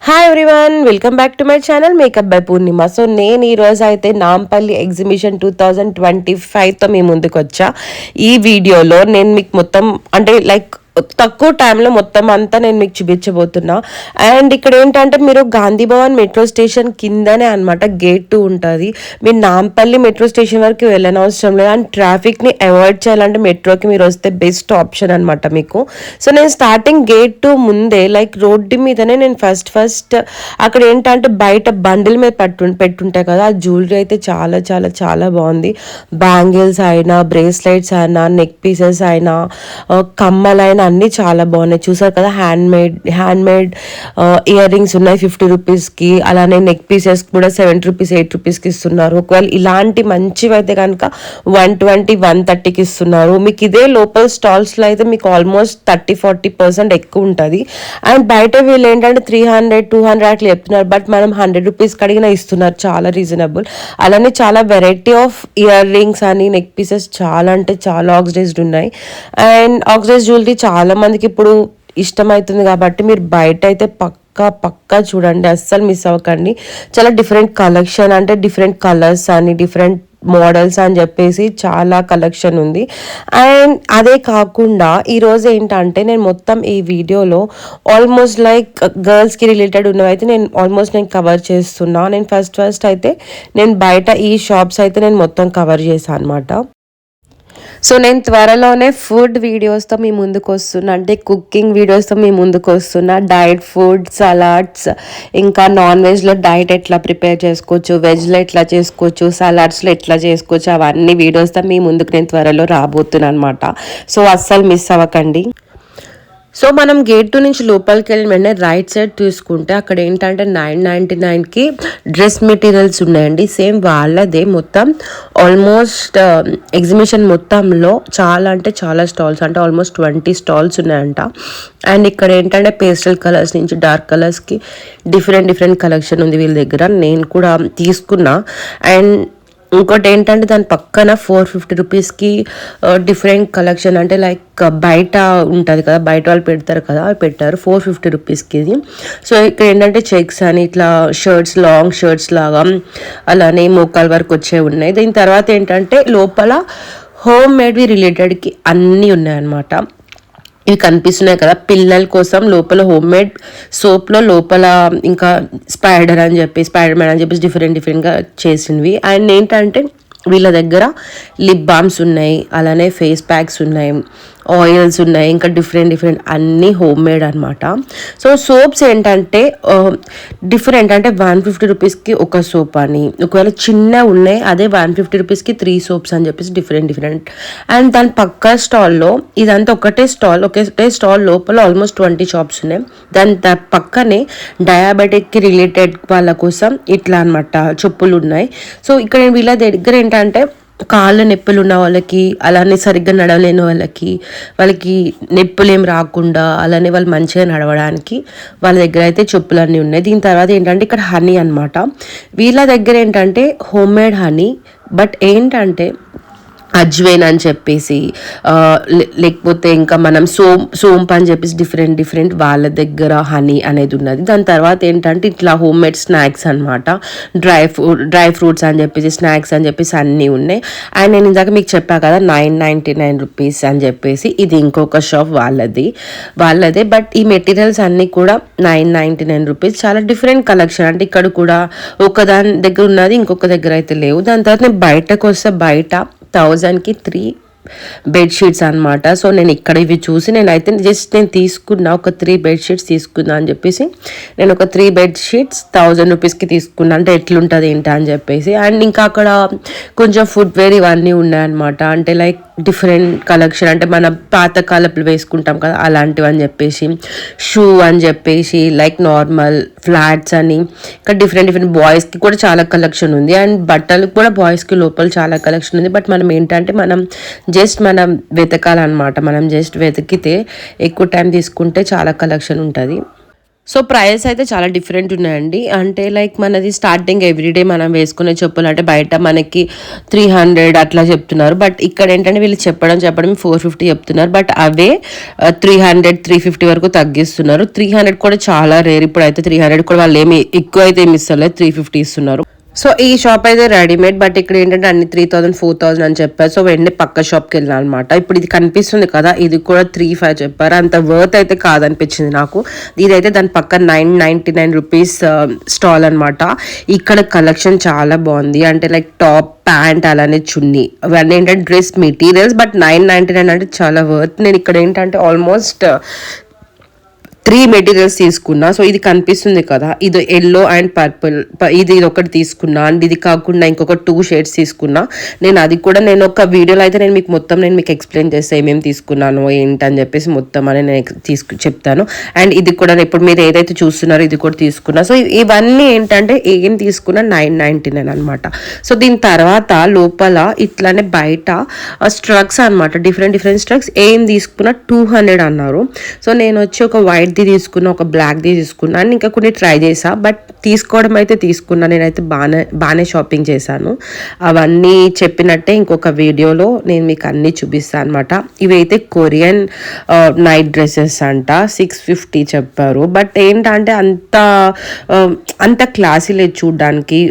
Hi everyone, welcome back to my channel makeup by Purnima. So నేను ఈరోజు అయితే Nampally exhibition 2025తో మీ ముందుకు వచ్చా. ఈ వీడియోలో నేను మీకు మొత్తం అంటే తక్కువ టైంలో మొత్తం అంతా నేను మీకు చూపించబోతున్నా. అండ్ ఇక్కడ ఏంటంటే మీరు గాంధీ భవన్ మెట్రో స్టేషన్ కిందనే అనమాట గేట్ 2 ఉంటుంది. మీరు నాంపల్లి మెట్రో స్టేషన్ వరకు వెళ్ళని అవసరం లేదు. అండ్ ట్రాఫిక్ని అవాయిడ్ చేయాలంటే మెట్రోకి మీరు వస్తే బెస్ట్ ఆప్షన్ అనమాట మీకు. సో నేను స్టార్టింగ్ గేట్ 2 ముందే రోడ్డు మీదనే నేను ఫస్ట్ అక్కడ ఏంటంటే బయట బండిల్ మీద పెట్టుంటాయి కదా, ఆ జ్యువెలరీ అయితే చాలా చాలా చాలా బాగుంది. బ్యాంగిల్స్ అయినా, బ్రేస్లెట్స్ అయినా, నెక్ పీసెస్ అయినా, కమ్మలైనా అన్నీ చాలా బాగున్నాయి. చూసారు కదా, హ్యాండ్ మేడ్ ఇయర్ రింగ్స్ ఉన్నాయి 50 రూపీస్కి. అలానే నెక్ పీసెస్ కూడా 70 రూపీస్ 8 రూపీస్కి ఇస్తున్నారు. ఒకవేళ ఇలాంటి మంచివి అయితే కనుక 120 130కి ఇస్తున్నారు. మీకు ఇదే లోకల్ స్టాల్స్లో అయితే మీకు ఆల్మోస్ట్ 30-40% ఎక్కువ ఉంటుంది. అండ్ బయట వీళ్ళు ఏంటంటే 300 200 అట్లా చెప్తున్నారు. బట్ మనం 100 రూపీస్కి అడిగినా ఇస్తున్నారు, చాలా రీజనబుల్. అలానే చాలా వెరైటీ ఆఫ్ ఇయర్ రింగ్స్ అని, నెక్ పీసెస్ చాలా అంటే చాలా ఆక్సిడైజ్డ్ ఉన్నాయి. అండ్ ఆక్సిడైజ్ జ్యువెలరీ చాలా మందికి ఇప్పుడు ఇష్టమవుతుంది కాబట్టి మీరు బయట అయితే పక్కా చూడండి, అస్సలు మిస్ అవ్వకండి. చాలా డిఫరెంట్ కలెక్షన్, అంటే డిఫరెంట్ కలర్స్ అని, డిఫరెంట్ మోడల్స్ అని చెప్పేసి చాలా కలెక్షన్ ఉంది. అండ్ అదే కాకుండా ఈరోజు ఏంటంటే నేను మొత్తం ఈ వీడియోలో ఆల్మోస్ట్ గర్ల్స్కి రిలేటెడ్ ఉన్నవైతే నేను కవర్ చేస్తున్నా. నేను ఫస్ట్ అయితే నేను బయట ఈ షాప్స్ అయితే నేను మొత్తం కవర్ చేశాను అనమాట. సో నేను త్వరలోనే ఫుడ్ వీడియోస్తో మీ ముందుకు వస్తున్నా, అంటే కుకింగ్ వీడియోస్తో మీ ముందుకు వస్తున్నా. డైట్ ఫుడ్, సలాడ్స్, ఇంకా నాన్ వెజ్లో డైట్ ఎట్లా ప్రిపేర్ చేసుకోవచ్చు, వెజ్లో ఎట్లా చేసుకోవచ్చు, సలాడ్స్లో ఎట్లా చేసుకోవచ్చు, అవన్నీ వీడియోస్తో మీ ముందుకు నేను త్వరలో రాబోతున్నాను అనమాట. సో అస్సలు మిస్ అవ్వకండి. సో మనం గేట్ 2 నుంచి లోపలికి వెళ్ళిన వెంటనే రైట్ సైడ్ తీసుకుంటే అక్కడ ఏంటంటే 999కి డ్రెస్ మెటీరియల్స్ ఉన్నాయండి. సేమ్ వాళ్ళదే మొత్తం ఆల్మోస్ట్ ఎగ్జిబిషన్ మొత్తంలో చాలా అంటే చాలా స్టాల్స్, అంటే ఆల్మోస్ట్ 20 స్టాల్స్ ఉన్నాయంట. అండ్ ఇక్కడ ఏంటంటే పేస్టల్ కలర్స్ నుంచి డార్క్ కలర్స్కి డిఫరెంట్ కలెక్షన్ ఉంది వీళ్ళ దగ్గర. నేను కూడా తీసుకున్నా. అండ్ ఇంకోటి ఏంటంటే దాని పక్కన 450 రూపీస్కి డిఫరెంట్ కలెక్షన్, అంటే బయట ఉంటుంది కదా, బయట వాళ్ళు పెడతారు కదా, అవి పెట్టారు 450 రూపీస్కి ఇది. సో ఇక్కడ ఏంటంటే చెక్స్ అని ఇట్లా షర్ట్స్, లాంగ్ షర్ట్స్ లాగా, అలానే మోకాల వరకు వచ్చే ఉన్నాయి. దీని తర్వాత ఏంటంటే లోపల హోమ్ మేడ్వి రిలేటెడ్కి అన్నీ ఉన్నాయన్నమాట. ఇవి కనిపిస్తున్నాయి కదా, పిల్లల కోసం లోపల హోమ్ మేడ్ సోప్లో లోపల ఇంకా స్పైడర్ మ్యాన్ అని చెప్పేసి డిఫరెంట్గా చేసినవి. అండ్ ఏంటంటే వీళ్ళ దగ్గర లిప్ బామ్స్ ఉన్నాయి, అలానే ఫేస్ ప్యాక్స్ ఉన్నాయి, ఆయిల్స్ ఉన్నాయి, ఇంకా డిఫరెంట్ అన్నీ హోమ్ మేడ్ అనమాట. సో సోప్స్ ఏంటంటే డిఫరెంట్, అంటే 150 రూపీస్కి ఒక సోప్ అని, ఒకవేళ చిన్న ఉన్నాయి అదే 150 రూపీస్కి 3 సోప్స్ అని చెప్పేసి డిఫరెంట్. అండ్ దాని పక్క స్టాల్లో ఇదంతా ఒకటే స్టాల్ లోపల ఆల్మోస్ట్ 20 షాప్స్ ఉన్నాయి. దాని పక్కనే డయాబెటిక్కి రిలేటెడ్ వాళ్ళ కోసం ఇట్లా అనమాట చెప్పులు ఉన్నాయి. సో ఇక్కడ వీళ్ళ దగ్గర ఏంటంటే కాళ్ళ నొప్పులు ఉన్న వాళ్ళకి, అలానే సరిగ్గా నడవలేని వాళ్ళకి నొప్పులు ఏం రాకుండా, అలానే వాళ్ళు మంచిగా నడవడానికి వాళ్ళ దగ్గర అయితే చెప్పులన్నీ ఉన్నాయి. దీని తర్వాత ఏంటంటే ఇక్కడ హనీ అనమాట. వీళ్ళ దగ్గర ఏంటంటే హోమ్ మేడ్ హనీ, బట్ ఏంటంటే అజ్వైన్ అని చెప్పేసి, లేకపోతే ఇంకా మనం సోంపు అని చెప్పేసి డిఫరెంట్ వాళ్ళ దగ్గర హనీ అనేది ఉన్నది. దాని తర్వాత ఏంటంటే ఇట్లా హోమ్ మేడ్ స్నాక్స్ అనమాట, డ్రై ఫ్రూట్స్ అని చెప్పేసి, స్నాక్స్ అని చెప్పేసి అన్నీ ఉన్నాయి. అండ్ నేను ఇందాక మీకు చెప్పా కదా 999 రూపీస్ అని చెప్పేసి, ఇది ఇంకొక షాప్ వాళ్ళదే. బట్ ఈ మెటీరియల్స్ అన్నీ కూడా 999 రూపీస్. చాలా డిఫరెంట్ కలెక్షన్, అంటే ఇక్కడ కూడా ఒక దాని దగ్గర ఉన్నది, ఇంకొక దగ్గర అయితే లేవు. దాని తర్వాత నేను బయటకు వస్తే బయట 1000కి 3 బెడ్షీట్స్ అనమాట. సో నేను ఇక్కడ ఇవి చూసి నేనైతే నేను తీసుకున్నా, ఒక 3 బెడ్షీట్స్ తీసుకున్నా అని చెప్పేసి, నేను ఒక 3 బెడ్షీట్స్ 1000 రూపీస్కి తీసుకున్నా, అంటే ఎట్లుంటుంది ఏంటి అని చెప్పేసి. అండ్ ఇంకా అక్కడ కొంచెం ఫుట్వేర్ ఇవన్నీ ఉన్నాయన్నమాట, అంటే డిఫరెంట్ కలెక్షన్, అంటే మన పాతకాలపు వేసుకుంటాం కదా అలాంటివి అని చెప్పేసి, షూ అని చెప్పేసి, నార్మల్ ఫ్లాట్స్ అని, ఇంకా డిఫరెంట్ బాయ్స్కి కూడా చాలా కలెక్షన్ ఉంది. అండ్ బట్టలకు కూడా బాయ్స్కి లోపల చాలా కలెక్షన్ ఉంది. బట్ మనం ఏంటంటే మనం వెతకాలన్నమాట, మనం జస్ట్ వెతికితే ఎక్కువ టైం తీసుకుంటే చాలా కలెక్షన్ ఉంటుంది. సో ప్రైస్ అయితే చాలా డిఫరెంట్ ఉన్నాయండి. అంటే లైక్ మనది స్టార్టింగ్ ఎవ్రీడే మనం వేసుకునే చెప్పులు అంటే బయట మనకి 300 అట్లా చెప్తున్నారు. బట్ ఇక్కడ ఏంటంటే వీళ్ళు చెప్పడం 450 చెప్తున్నారు. బట్ అవే 300 350 వరకు తగ్గిస్తున్నారు. 300 కూడా చాలా రేర్. ఇప్పుడైతే 300 కూడా వాళ్ళు ఏమి ఎక్కువ అయితే ఏమి ఇస్తలేదు, 350 ఇస్తున్నారు. సో ఈ షాప్ అయితే రెడీమేడ్, బట్ ఇక్కడ ఏంటంటే అన్ని 3000 4000 అని చెప్పారు. సో వెంటనే పక్క షాప్కి వెళ్ళాను అనమాట. ఇప్పుడు ఇది కనిపిస్తుంది కదా, ఇది కూడా 3,500 చెప్పారు. అంత వర్త్ అయితే కాదనిపించింది నాకు. ఇదైతే దాని పక్క 999 రూపీస్ స్టాల్ అనమాట. ఇక్కడ కలెక్షన్ చాలా బాగుంది. అంటే లైక్ టాప్ ప్యాంట్ అలానే చున్నీ అవన్నీ ఏంటంటే డ్రెస్ మెటీరియల్స్. బట్ 999 అంటే చాలా వర్త్. నేను ఇక్కడ ఏంటంటే ఆల్మోస్ట్ 3 మెటీరియల్స్ తీసుకున్నా. సో ఇది కనిపిస్తుంది కదా, ఇది ఎల్లో అండ్ పర్పుల్, ఇది ఒకటి తీసుకున్నా. అండ్ ఇది కాకుండా ఇంకొక 2 షేడ్స్ తీసుకున్నా. నేను అది కూడా నేను ఒక వీడియోలో అయితే నేను మీకు ఎక్స్ప్లెయిన్ చేస్తే ఏమేమి తీసుకున్నాను ఏంటని చెప్పేసి మొత్తం అని నేను చెప్తాను. అండ్ ఇది కూడా ఇప్పుడు మీరు ఏదైతే చూస్తున్నారో ఇది కూడా తీసుకున్నా. సో ఇవన్నీ ఏంటంటే ఏం తీసుకున్నా 999 అనమాట. సో దీని తర్వాత లోపల ఇట్లానే బయట స్ట్రక్స్ అనమాట, డిఫరెంట్ స్ట్రక్స్ ఏం తీసుకున్నా 200 అన్నారు. సో నేను వచ్చి ఒక వైట్ తీసుకున్నా, ఒక బ్లాక్ది తీసుకున్నా, అండ్ ఇంకా కొన్ని ట్రై చేసా. బట్ తీసుకోవడం అయితే తీసుకున్నా. నేనైతే బాగానే షాపింగ్ చేశాను. అవన్నీ చెప్పినట్టే ఇంకొక వీడియోలో నేను మీకు అన్నీ చూపిస్తాను అనమాట. ఇవైతే కొరియన్ నైట్ డ్రెస్సెస్ అంట, 650 చెప్పారు. బట్ ఏంటంటే అంత క్లాసీ లేదు చూడడానికి.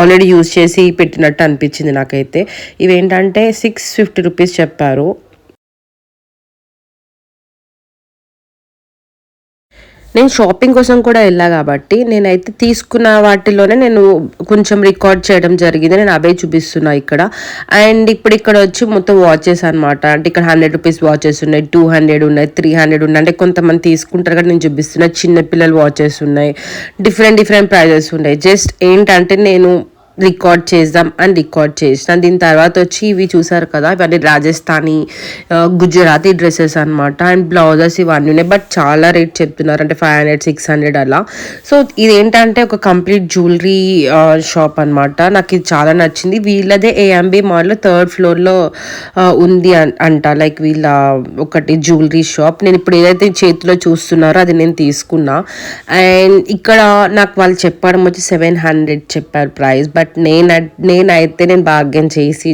ఆల్రెడీ యూజ్ చేసి పెట్టినట్టు అనిపించింది నాకైతే. ఇవేంటంటే 650 రూపీస్ చెప్పారు. నేను షాపింగ్ కోసం కూడా వెళ్ళా కాబట్టి నేనైతే తీసుకున్న వాటిలోనే నేను కొంచెం రికార్డ్ చేయడం జరిగింది. నేను అవే చూపిస్తున్నా ఇక్కడ. అండ్ ఇప్పుడు ఇక్కడ వచ్చి మొత్తం వాచెస్ అనమాట. అంటే ఇక్కడ 100 రూపీస్ వాచెస్ ఉన్నాయి, 200 ఉన్నాయి, 300 ఉన్నాయి. అంటే కొంతమంది తీసుకుంటారు కదా, నేను చూపిస్తున్నా. చిన్నపిల్లల వాచెస్ ఉన్నాయి, డిఫరెంట్ ప్రైజెస్ ఉన్నాయి. జస్ట్ ఏంటంటే నేను రికార్డ్ చేద్దాం అని రికార్డ్ చేసిన. దీని తర్వాత వచ్చి ఇవి చూసారు కదా, ఇవన్నీ రాజస్థానీ గుజరాతీ డ్రెస్సెస్ అనమాట. అండ్ బ్లౌజెస్ ఇవన్నీ ఉన్నాయి. బట్ చాలా రేట్ చెప్తున్నారు, అంటే 500 600 అలా. సో ఇదేంటంటే ఒక కంప్లీట్ జ్యువెలరీ షాప్ అనమాట. నాకు ఇది చాలా నచ్చింది. వీళ్ళదే ఏఎంబి మాల్లో 3rd ఫ్లోర్లో ఉంది అంట. లైక్ వీళ్ళ ఒకటి జ్యువెలరీ షాప్. నేను ఇప్పుడు ఏదైతే చేతిలో చూస్తున్నారో అది నేను తీసుకున్నా. అండ్ ఇక్కడ నాకు వాళ్ళు చెప్పడం వచ్చి 700 చెప్పారు ప్రైస్. బట్ నేనైతే బార్గెన్ చేసి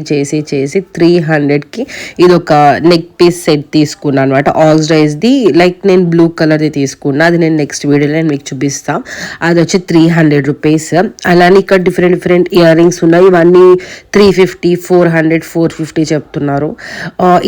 300కి ఇది ఒక నెక్ పీస్ సెట్ తీసుకున్నాను అనమాట. ఆక్సిడైజ్ది, లైక్ నేను బ్లూ కలర్ది తీసుకున్నా. అది నేను నెక్స్ట్ వీడియోలో నేను మీకు చూపిస్తాను. అది వచ్చి 300 రూపీస్. అలానే ఇక్కడ డిఫరెంట్ ఇయర్ రింగ్స్ ఉన్నాయి. ఇవన్నీ 350 400 450 చెప్తున్నారు.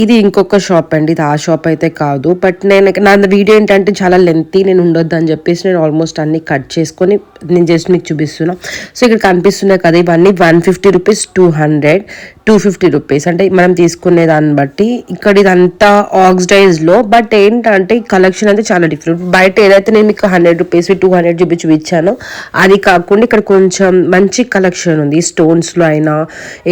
ఇది ఇంకొక షాప్ అండి, ఇది ఆ షాప్ అయితే కాదు. బట్ నా వీడియో ఏంటంటే చాలా లెంతీ, నేను ఉండొద్దు అని చెప్పేసి నేను ఆల్మోస్ట్ అన్ని కట్ చేసుకొని నేను జస్ట్ మీకు చూపిస్తున్నా. సో ఇక్కడ కనిపిస్తున్నాయి కదా, ఇవన్నీ 150 రూపీస్ 250 రూపీస్. అంటే మనం తీసుకునే దాన్ని బట్టి. ఇక్కడ ఇదంతా ఆక్సిడైజ్లో. బట్ ఏంటంటే ఈ కలెక్షన్ అయితే చాలా డిఫరెంట్. బయట ఏదైతే నేను మీకు 100 రూపీస్ 200 చూపించానో అది కాకుండా ఇక్కడ కొంచెం మంచి కలెక్షన్ ఉంది, స్టోన్స్లో అయినా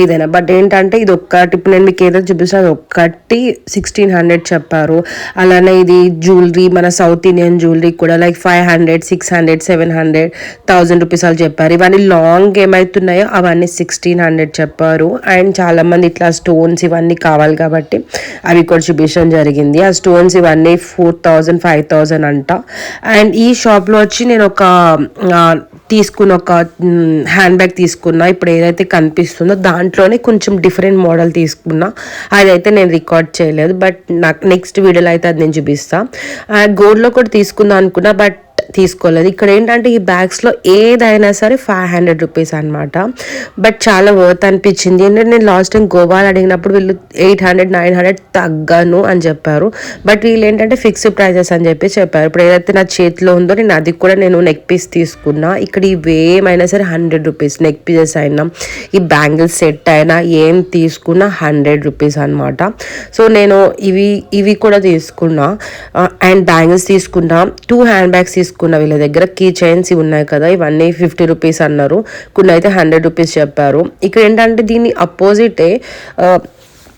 ఏదైనా. బట్ ఏంటంటే ఇది ఒక్కటి ఇప్పుడు నేను మీకు ఏదైతే చూపిస్తాను అది ఒక్కటి 1600 చెప్పారు. అలానే ఇది జ్యువెలరీ, మన సౌత్ ఇండియన్ జ్యువెలరీ కూడా లైక్ 500 600 700 1000 రూపీస్ వాళ్ళు చెప్పారు. ఇవన్నీ లాంగ్ ఏమవుతున్నాయో అవన్నీ 1600 చెప్పారు. అండ్ చాలా మంది ఇట్లా స్టోన్స్ ఇవన్నీ కావాలి కాబట్టి అవి కూడా చూపించడం జరిగింది. ఆ స్టోన్స్ ఇవన్నీ 4000 5000 అంట. అండ్ ఈ షాప్లో వచ్చి నేను ఒక హ్యాండ్ బ్యాగ్ తీసుకున్నా. ఇప్పుడు ఏదైతే కనిపిస్తుందో దాంట్లోనే కొంచెం డిఫరెంట్ మోడల్ తీసుకున్నా. అదైతే నేను రికార్డ్ చేయలేదు. బట్ నాకు నెక్స్ట్ వీడియోలో అయితే అది నేను చూపిస్తాను. గోల్డ్లో కూడా తీసుకుందాం అనుకున్నా, బట్ తీసుకోలేదు. ఇక్కడ ఏంటంటే ఈ బ్యాగ్స్లో ఏదైనా సరే 500 రూపీస్ అనమాట. బట్ చాలా వర్త్ అనిపించింది. ఏంటంటే నేను లాస్ట్ టైం గోవాలో అడిగినప్పుడు వీళ్ళు 800 900 తగ్గను అని చెప్పారు. బట్ వీళ్ళు ఏంటంటే ఫిక్స్డ్ ప్రైజెస్ అని చెప్పి చెప్పారు. ఇప్పుడు ఏదైతే నా చేతిలో ఉందో అది కూడా నేను నెక్ పీస్ తీసుకున్నా. ఇక్కడ ఇవేమైనా సరే 100 రూపీస్. నెక్ పీసెస్ అయినా ఈ బ్యాంగిల్ సెట్ అయినా ఏం తీసుకున్నా 100 రూపీస్ అనమాట. సో నేను ఇవి కూడా తీసుకున్నా. అండ్ బ్యాంగిల్స్ తీసుకున్నా. 2 హ్యాండ్ బ్యాగ్స్ తీసుకున్నా. వీళ్ళ దగ్గర కీ చైన్స్ ఉన్నాయి కదా, ఇవన్నీ 50 రూపీస్ అన్నారు. కొన్ని అయితే 100 రూపీస్ చెప్పారు. ఇక్కడ ఏంటంటే దీని అపోజిటే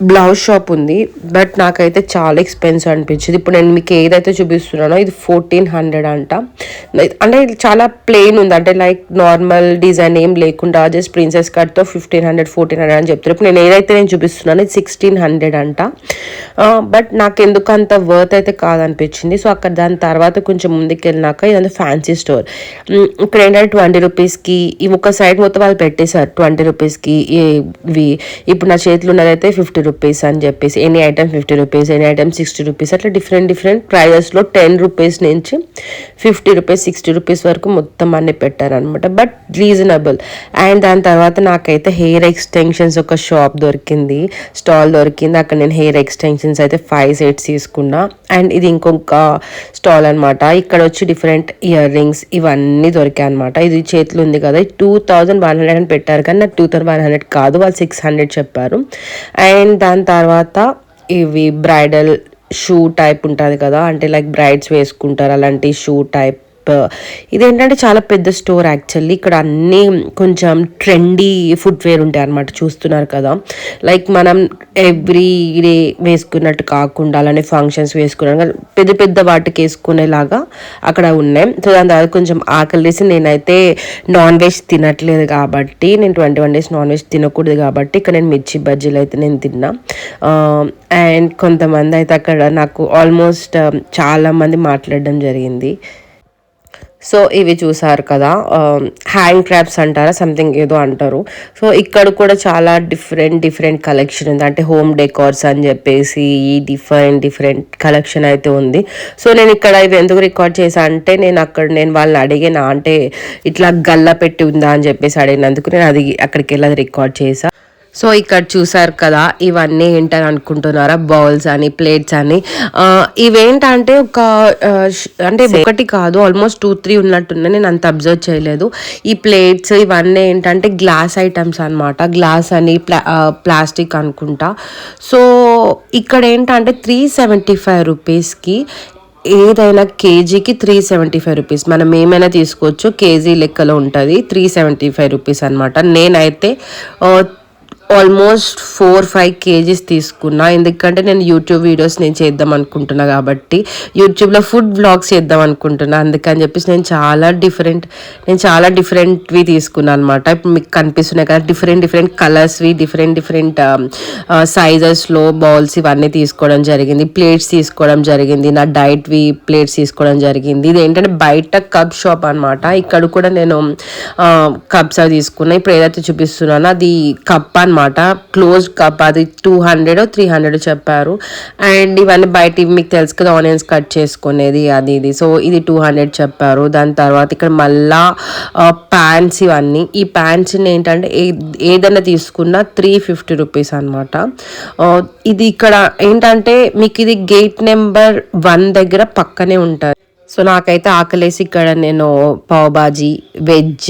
బ్లౌజ్ షాప్ ఉంది, బట్ నాకైతే చాలా ఎక్స్పెన్సివ్ అనిపించింది. ఇప్పుడు నేను మీకు ఏదైతే చూపిస్తున్నానో ఇది 1400 అంట. అంటే ఇది చాలా ప్లెయిన్ ఉంది, అంటే లైక్ నార్మల్ డిజైన్ ఏం లేకుండా జస్ట్ ప్రిన్సెస్ కట్తో 1400 అని చెప్తారు. ఇప్పుడు నేను ఏదైతే నేను చూపిస్తున్నానో ఇది 1600 అంట. బట్ నాకు ఎందుకు అంత వర్త్ అయితే కాదనిపించింది. సో అక్కడ దాని తర్వాత కొంచెం ముందుకు వెళ్ళినాక ఇదంతా ఫ్యాన్సీ స్టోర్. ఇక్కడ ఏంటంటే 20 రూపీస్కి ఇవి ఒక సైడ్ మొత్తం వాళ్ళు పెట్టేశారు. 20 రూపీస్కి ఇవి ఇప్పుడు నా చేతిలో ఉన్నదైతే 50 రూపీస్ అని చెప్పేసి, any item 50 rupees, any item 60 rupees, అట్లా డిఫరెంట్ ప్రైజెస్లో 10 రూపీస్ నుంచి 50 రూపీస్ 60 రూపీస్ వరకు మొత్తం అన్ని పెట్టారనమాట. But reasonable. అండ్ దాని తర్వాత నాకైతే హెయిర్ ఎక్స్టెన్షన్స్ ఒక షాప్ దొరికింది, స్టాల్ దొరికింది. అక్కడ నేను హెయిర్ ఎక్స్టెన్షన్స్ అయితే 5 సెట్స్ తీసుకున్నా. అండ్ ఇది ఇంకొక స్టాల్ అనమాట. ఇక్కడ వచ్చి డిఫరెంట్ ఇయర్ రింగ్స్ ఇవన్నీ దొరికాయి అనమాట. ఇది చేతిలో ఉంది కదా, 2100 అని పెట్టారు, కానీ నాకు 2100 కాదు, వాళ్ళు 600 చెప్పారు. అండ్ దాని తర్వాత ఇవి బ్రైడల్ షూ టైప్ ఉంటుంది కదా, అంటే లైక్ బ్రైడ్స్ వేసుకుంటారు అలాంటి షూ టైప్. ఇదేంటంటే చాలా పెద్ద స్టోర్ యాక్చువల్లీ. ఇక్కడ అన్నీ కొంచెం ట్రెండీ ఫుట్వేర్ ఉంటాయి అనమాట, చూస్తున్నారు కదా. లైక్ మనం ఎవ్రీ డే వేసుకున్నట్టు కాకుండా అలానే ఫంక్షన్స్ వేసుకున్నాను పెద్ద పెద్ద వాటికి వేసుకునేలాగా అక్కడ ఉన్నాయి. సో దాని తర్వాత కొంచెం ఆకలిసి నేనైతే నాన్ వెజ్ తినట్లేదు కాబట్టి, నేను 21 days నాన్ వెజ్ తినకూడదు కాబట్టి ఇక్కడ నేను మిర్చి బజ్జీలు అయితే నేను తిన్నా. అండ్ కొంతమంది అయితే అక్కడ నాకు ఆల్మోస్ట్ చాలామంది మాట్లాడడం జరిగింది. సో ఇవి చూసారు కదా, హ్యాండ్ క్రాఫ్ట్స్ అంటారా సంథింగ్ ఏదో అంటారు. సో ఇక్కడ కూడా చాలా డిఫరెంట్ కలెక్షన్ ఉంది, అంటే హోమ్ డెకార్స్ అని చెప్పేసి డిఫరెంట్ కలెక్షన్ అయితే ఉంది. సో నేను ఇక్కడ ఇవి ఎందుకు రికార్డ్ చేశా అంటే, నేను వాళ్ళని అడిగిన, అంటే ఇట్లా గల్ల పెట్టి ఉందా అని చెప్పేసి అడిగినందుకు నేను అది అక్కడికి వెళ్ళి అది రికార్డ్ చేశా. సో ఇక్కడ చూసారు కదా, ఇవన్నీ ఏంటని అనుకుంటున్నారా, బౌల్స్ అని ప్లేట్స్ అని. ఇవేంటంటే అంటే ఒకటి కాదు, ఆల్మోస్ట్ 2-3 ఉన్నట్టున్నాయి, నేను అంత అబ్జర్వ్ చేయలేదు. ఈ ప్లేట్స్ ఇవన్నీ ఏంటంటే గ్లాస్ ఐటమ్స్ అనమాట, గ్లాస్ అని ప్లాస్టిక్ అనుకుంటా. సో ఇక్కడ ఏంటంటే 375 రూపీస్కి ఏదైనా కేజీకి 375 రూపీస్, మనం ఏమైనా తీసుకోవచ్చు, కేజీ లెక్కలో ఉంటుంది. 375 రూపీస్ అనమాట. నేనైతే ఆల్మోస్ట్ 4-5 kgs తీసుకున్నా, ఎందుకంటే నేను యూట్యూబ్ వీడియోస్ నేను చేద్దాం అనుకుంటున్నా కాబట్టి, యూట్యూబ్లో ఫుడ్ వ్లాగ్స్ చేద్దాం అనుకుంటున్నా. అందుకని చెప్పేసి నేను చాలా డిఫరెంట్వి తీసుకున్నాను అనమాట. ఇప్పుడు మీకు కనిపిస్తున్నాయి కదా, డిఫరెంట్ కలర్స్వి, డిఫరెంట్ సైజెస్లో బౌల్స్ ఇవన్నీ తీసుకోవడం జరిగింది. ప్లేట్స్ తీసుకోవడం జరిగింది, నా డైట్వి ప్లేట్స్ తీసుకోవడం జరిగింది. ఇది ఏంటంటే బయట కప్ షాప్ అనమాట. ఇక్కడ కూడా నేను కప్స్ అవి తీసుకున్నా. ఇప్పుడు ఏదైతే చూపిస్తున్నానో అది కప్ అనమాట, క్లోజ్ కప్. అది 200-300 చెప్పారు. అండ్ ఇవన్నీ బయట మీకు తెలుసు కదా, ఆనియన్స్ కట్ చేసుకునేది అది ఇది. సో ఇది 200 చెప్పారు. దాని తర్వాత ఇక్కడ మళ్ళా ప్యాంట్స్ ఇవన్నీ. ఈ ప్యాంట్స్ ఏంటంటే ఏదైనా తీసుకున్నా 350 రూపీస్ అనమాట. ఇది ఇక్కడ ఏంటంటే మీకు ఇది గేట్ నెంబర్ 1 దగ్గర పక్కనే ఉంటుంది. సో నాకైతే ఆకలేసి ఇక్కడ నేను pav bhaji, veg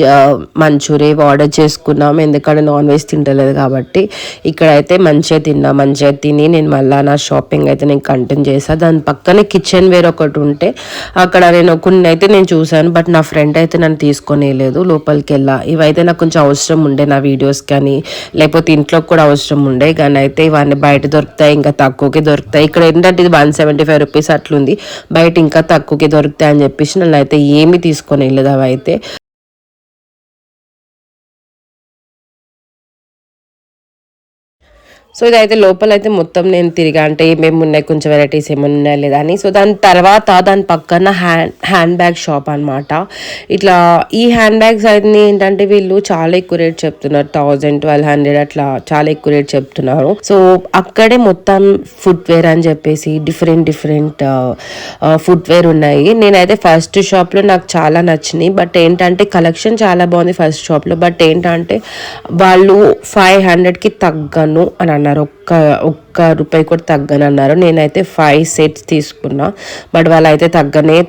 manchurian order చేసుకున్నాము, ఎందుకంటే నాన్ వెజ్ తింటలేదు కాబట్టి. ఇక్కడైతే మంచిగా తిని నేను మళ్ళీ నా షాపింగ్ అయితే నేను కంటిన్యూ చేశాను. దాని పక్కనే కిచెన్ వేర్ ఒకటి ఉంటే అక్కడ నేను కొన్ని అయితే నేను చూశాను, బట్ నా ఫ్రెండ్ అయితే నన్ను తీసుకొని వెళ్ళలేదు, లోపలికి వెళ్ళా. ఇవైతే నాకు కొంచెం అవసరం ఉండే నా వీడియోస్ కానీ, లేకపోతే ఇంట్లోకి కూడా అవసరం ఉండే, కానీ అయితే ఇవన్నీ బయట దొరుకుతాయి, ఇంకా తక్కువకి దొరుకుతాయి. ఇక్కడ ఏంటంటే ఇది 175 రూపీస్ అట్లుంది, బయట ఇంకా తక్కువకి దొరుకుతాయి అని చెప్పేసి నన్ను అయితే ఏమి తీసుకొని వెళ్ళదు. అవి అయితే సో ఇదైతే లోపలైతే మొత్తం నేను తిరిగా, అంటే ఏమేమి ఉన్నాయి, కొంచెం వెరైటీస్ ఏమైనా ఉన్నాయా లేదా అని. సో దాని తర్వాత దాని పక్కన హ్యాండ్ బ్యాగ్ షాప్ అనమాట. ఇట్లా ఈ హ్యాండ్ బ్యాగ్స్ అన్ని ఏంటంటే వీళ్ళు చాలా ఎక్కువ రేట్ చెప్తున్నారు, 1000-1200 అట్లా చాలా ఎక్కువ రేట్ చెప్తున్నారు. సో అక్కడే మొత్తం ఫుట్వేర్ అని చెప్పేసి డిఫరెంట్ ఫుట్వేర్ ఉన్నాయి. నేనైతే ఫస్ట్ షాప్లో నాకు చాలా నచ్చినాయి, బట్ ఏంటంటే కలెక్షన్ చాలా బాగుంది ఫస్ట్ షాప్లో. బట్ ఏంటంటే వాళ్ళు 500కి తగ్గను అని అన్నారు, ఒక్క రూపాయి కూడా తగ్గనన్నారు. నేనైతే 5 sets తీసుకున్నా, బట్ వాళ్ళు అయితే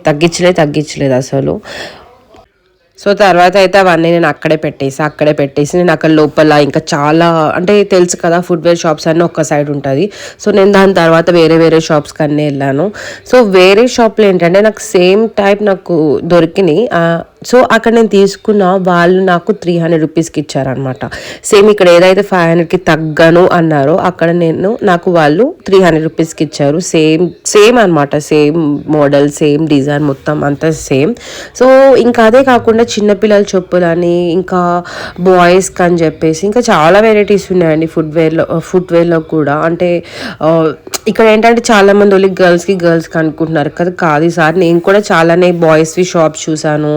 తగ్గించలేదు అసలు. సో తర్వాత అయితే అవన్నీ నేను అక్కడే పెట్టేసి నేను అక్కడ లోపల ఇంకా చాలా, అంటే తెలుసు కదా ఫుట్వేర్ షాప్స్ అన్నీ ఒక్క సైడ్ ఉంటుంది. సో నేను దాని తర్వాత వేరే షాప్స్కి అన్నీ వెళ్ళాను. సో వేరే షాప్లో ఏంటంటే నాకు సేమ్ టైప్ నాకు దొరికినాయి. సో అక్కడ నేను తీసుకున్న వాళ్ళు నాకు 300 రూపీస్కి ఇచ్చారనమాట. సేమ్ ఇక్కడ ఏదైతే 500కి తగ్గను అన్నారో అక్కడ నాకు వాళ్ళు 300 రూపీస్కి ఇచ్చారు. సేమ్ అనమాట, సేమ్ మోడల్, సేమ్ డిజైన్, మొత్తం అంతా సేమ్. సో ఇంకా అదే కాకుండా చిన్నపిల్లల చెప్పులని, ఇంకా బాయ్స్కి అని చెప్పేసి ఇంకా చాలా వెరైటీస్ ఉన్నాయండి ఫుట్వేర్లో కూడా. అంటే ఇక్కడ ఏంటంటే చాలామంది ఓన్లీ గర్ల్స్కి అనుకుంటున్నారు కదా, కాదు సార్. నేను కూడా చాలానే బాయ్స్వి షాప్స్ చూసాను,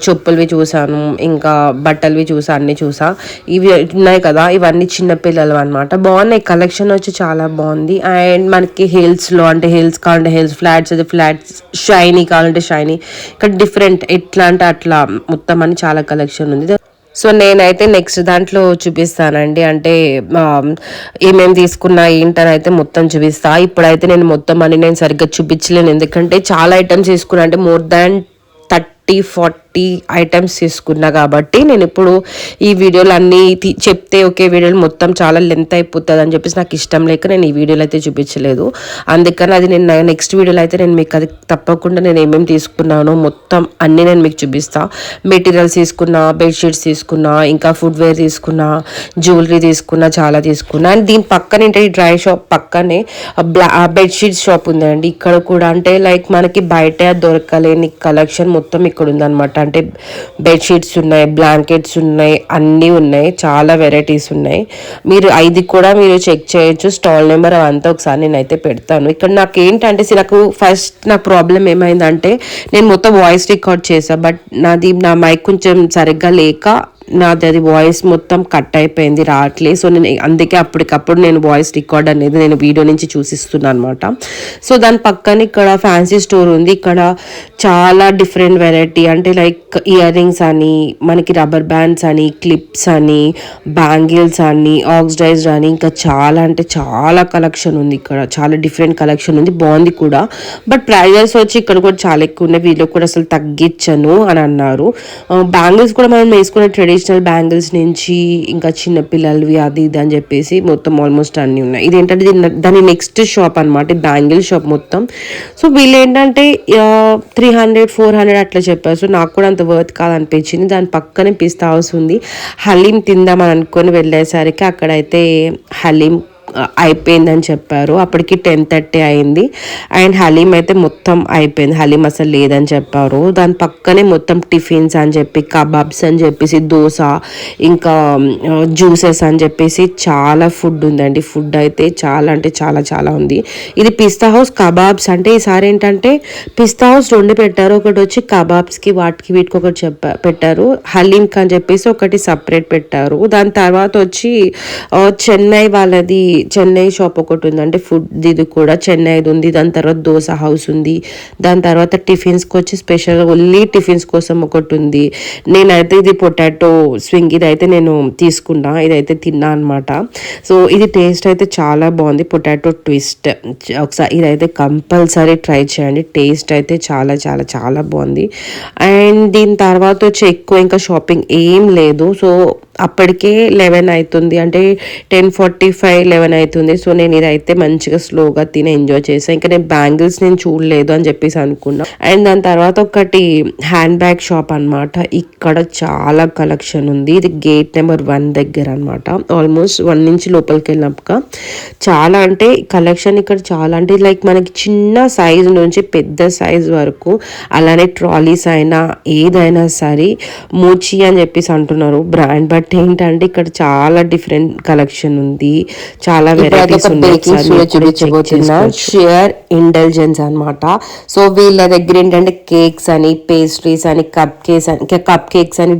చెప్పులవి చూసాను, ఇంకా బట్టలవి చూసా, అన్నీ చూసా. ఇవి ఉన్నాయి కదా, ఇవన్నీ చిన్నపిల్లలు అనమాట. బాగున్నాయి, కలెక్షన్ వచ్చి చాలా బాగుంది. అండ్ మనకి హిల్స్లో అంటే హిల్స్ కావాలంటే హిల్స్, ఫ్లాట్స్ అయితే ఫ్లాట్స్, షైనీ కావాలంటే షైనీ, ఇక్కడ డిఫరెంట్ ఎట్లా అంటే అట్లా మొత్తం అని చాలా కలెక్షన్ ఉంది. సో నేనైతే నెక్స్ట్ దాంట్లో చూపిస్తానండి, అంటే ఏమేమి తీసుకున్నా ఏంటని అయితే మొత్తం చూపిస్తా. ఇప్పుడైతే నేను మొత్తం అని నేను సరిగ్గా చూపించలేను, ఎందుకంటే చాలా ఐటమ్స్ తీసుకున్నా, అంటే మోర్ దాన్ 30-40 ఐటమ్స్ తీసుకున్నా కాబట్టి. నేను ఇప్పుడు ఈ వీడియోలు అన్నీ చెప్తే ఒకే వీడియోలు మొత్తం చాలా లెంత్ అయిపోతుంది అని చెప్పేసి నాకు ఇష్టం లేక నేను ఈ వీడియోలో అయితే చూపించలేదు. అందుకని అది నేను నెక్స్ట్ వీడియోలో అయితే నేను మీకు అది తప్పకుండా నేను ఏమేమి తీసుకున్నానో మొత్తం అన్నీ నేను మీకు చూపిస్తా. మెటీరియల్స్ తీసుకున్నా, బెడ్షీట్స్ తీసుకున్నా, ఇంకా ఫుట్వేర్ తీసుకున్నా, జ్యువెలరీ తీసుకున్నా, చాలా తీసుకున్నా. అండ్ దీని పక్కన ఏంటంటే డ్రై షాప్ పక్కనే బెడ్షీట్ షాప్ ఉందండి. ఇక్కడ కూడా అంటే లైక్ మనకి బయట దొరకలేని కలెక్షన్ మొత్తం ఇక్కడ ఉందన్నమాట. అంటే బెడ్షీట్స్ ఉన్నాయి, బ్లాంకెట్స్ ఉన్నాయి, అన్నీ ఉన్నాయి, చాలా వెరైటీస్ ఉన్నాయి. మీరు ఇది కూడా మీరు చెక్ చేయొచ్చు. స్టాల్ నెంబర్ అవంతా ఒకసారి నేనైతే పెడతాను. ఇక్కడ నాకు ఏంటంటే నాకు ప్రాబ్లం ఏమైందంటే నేను మొత్తం వాయిస్ రికార్డ్ చేసా, బట్ నా మైక్ కొంచెం సరిగ్గా లేక నాది అది వాయిస్ మొత్తం కట్ అయిపోయింది, రావట్లేదు. సో నేను అందుకే అప్పటికప్పుడు నేను వాయిస్ రికార్డ్ అనేది నేను వీడియో నుంచి చూసిస్తున్నాను అనమాట. సో దాని పక్కన ఇక్కడ ఫ్యాన్సీ స్టోర్ ఉంది. ఇక్కడ చాలా డిఫరెంట్ వెరైటీ, అంటే లైక్ ఇయర్ రింగ్స్ అని, మనకి రబ్బర్ బ్యాండ్స్ అని, క్లిప్స్ అని, బ్యాంగిల్స్ అని, ఆక్సిడైజ్డ్ అని, ఇంకా చాలా అంటే చాలా కలెక్షన్ ఉంది. ఇక్కడ చాలా డిఫరెంట్ కలెక్షన్ ఉంది, బాగుంది కూడా. బట్ ప్రైజెస్ వచ్చి ఇక్కడ కూడా చాలా ఎక్కువ ఉన్నాయి. వీళ్ళు కూడా అసలు తగ్గించను అని అన్నారు. బ్యాంగిల్స్ కూడా మనం వేసుకునే ట్రెడిషనల్ బ్యాంగిల్స్ నుంచి ఇంకా చిన్నపిల్లలవి అది ఇది అని చెప్పేసి మొత్తం ఆల్మోస్ట్ అన్నీ ఉన్నాయి. ఇది ఏంటంటే దాని నెక్స్ట్ షాప్ అనమాట, బ్యాంగిల్ షాప్ మొత్తం. సో వీళ్ళు ఏంటంటే 300-400 అట్లా చెప్పారు. సో నాకు కూడా అంత వర్త్ కాదనిపించింది. దాని పక్కనే పిస్తా హౌస్ ఉంది. హలీం తిందామని అనుకొని వెళ్ళేసరికి అక్కడైతే హలీం అయిపోయిందని చెప్పారు. అప్పటికి 10:30 అయింది. అండ్ హలీం అయితే మొత్తం అయిపోయింది, హలీం అసలు లేదని చెప్పారు. దాని పక్కనే మొత్తం టిఫిన్స్ అని చెప్పి, కబాబ్స్ అని చెప్పేసి, దోశ, ఇంకా జ్యూసెస్ అని చెప్పేసి చాలా ఫుడ్ ఉందండి. ఫుడ్ అయితే చాలా అంటే చాలా చాలా ఉంది. ఇది పిస్తా హౌస్ కబాబ్స్. అంటే ఈసారి ఏంటంటే పిస్తా హౌస్ 2 పెట్టారు. ఒకటి వచ్చి కబాబ్స్కి వీటికి ఒకటి పెట్టారు. హలీంకి అని చెప్పేసి ఒకటి సపరేట్ పెట్టారు. దాని తర్వాత వచ్చి చెన్నై షాప్ ఒకటి ఉంది, అంటే ఫుడ్ ఇది కూడా చెన్నైది ఉంది. దాని తర్వాత దోశ హౌస్ ఉంది. దాని తర్వాత టిఫిన్స్కి వచ్చి స్పెషల్ ఓన్లీ టిఫిన్స్ కోసం ఒకటి ఉంది. నేనైతే ఇది పొటాటో స్వింగ్ ఇదైతే నేను తీసుకున్నా, ఇదైతే తిన్నా అనమాట. సో ఇది టేస్ట్ అయితే చాలా బాగుంది, పొటాటో ట్విస్ట్. ఒకసారి ఇదైతే కంపల్సరీ ట్రై చేయండి, టేస్ట్ అయితే చాలా చాలా చాలా బాగుంది. అండ్ దీని తర్వాత వచ్చి ఎక్కువ ఇంకా షాపింగ్ ఏం లేదు. సో అప్పటికే 11 అవుతుంది, అంటే 10:45-11 అవుతుంది. సో నేను ఇదైతే మంచిగా స్లోగా తిని ఎంజాయ్ చేసాను. ఇంకా నేను బ్యాంగిల్స్ నేను చూడలేదు అని చెప్పేసి అనుకున్నా. అండ్ దాని తర్వాత ఒకటి హ్యాండ్ బ్యాగ్ షాప్ అనమాట. ఇక్కడ చాలా కలెక్షన్ ఉంది. ఇది గేట్ నెంబర్ 1 దగ్గర అనమాట. ఆల్మోస్ట్ 1 నుంచి లోపలికి వెళ్ళినాక చాలా అంటే కలెక్షన్ ఇక్కడ చాలా, అంటే లైక్ మనకి చిన్న సైజ్ నుంచి పెద్ద సైజ్ వరకు, అలానే ట్రాలీస్ అయినా ఏదైనా సరే మూచి అని చెప్పేసి అంటున్నారు బ్రాండ్. బట్ ఏంటంటే ఇక్కడ చాలా డిఫరెంట్ కలెక్షన్ ఉంది, చాలా వెరైటీస్ ఉన్నాయి. షేర్ ఇంటెలిజెన్స్ అనమాట. సో వీళ్ళ దగ్గర ఏంటంటే కేక్స్ అని, పేస్ట్రీస్ అని, కప్ కేక్స్ అని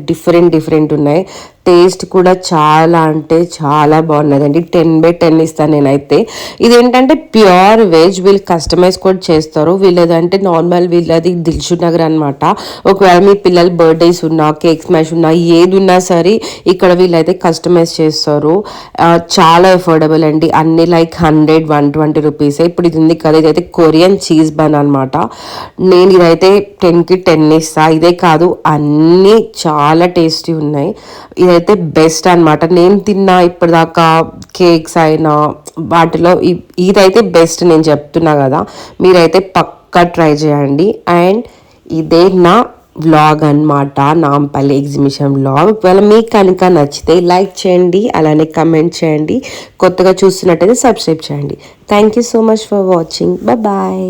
డిఫరెంట్ ఉన్నాయి. టేస్ట్ కూడా చాలా అంటే చాలా బాగున్నదండి. 10/10 ఇస్తాను నేనైతే. ఇదేంటంటే ప్యూర్ వెజ్, వీళ్ళు కస్టమైజ్ కూడా చేస్తారు. వీళ్ళదంటే నార్మల్ వీళ్ళది దిల్షుక్ నగర్ అనమాట. ఒకవేళ మీ పిల్లల బర్త్డేస్ ఉన్నా, కేక్ స్మాష్ ఉన్నా, ఏది ఉన్నా సరే ఇక్కడ వీళ్ళైతే కస్టమైజ్ చేస్తారు. చాలా అఫోర్డబుల్ అండి, అన్ని లైక్ 100-120 రూపీసే. ఇప్పుడు ఇది ఉంది కదా, ఇదైతే కొరియన్ చీజ్ బన్ అనమాట. నేను ఇదైతే 10కి 10 ఇస్తా. ఇదే కాదు అన్నీ చాలా టేస్టీ ఉన్నాయి. ఇదైతే బెస్ట్ అనమాట. నేను తిన్నా ఇప్పటిదాకా కేక్స్ అయినా వాటిలో ఇదైతే బెస్ట్, నేను చెప్తున్నా కదా. మీరైతే పక్కా ట్రై చేయండి. అండ్ ఇదే నా వ్లాగ్ అన్నమాట, నాంపల్లి ఎగ్జిబిషన్ వ్లాగ్. ఒకవేళ మీకు కనుక నచ్చితే లైక్ చేయండి, అలానే కమెంట్ చేయండి, కొత్తగా చూస్తున్నట్టయితే సబ్స్క్రైబ్ చేయండి. Thank you so much for watching. Bye.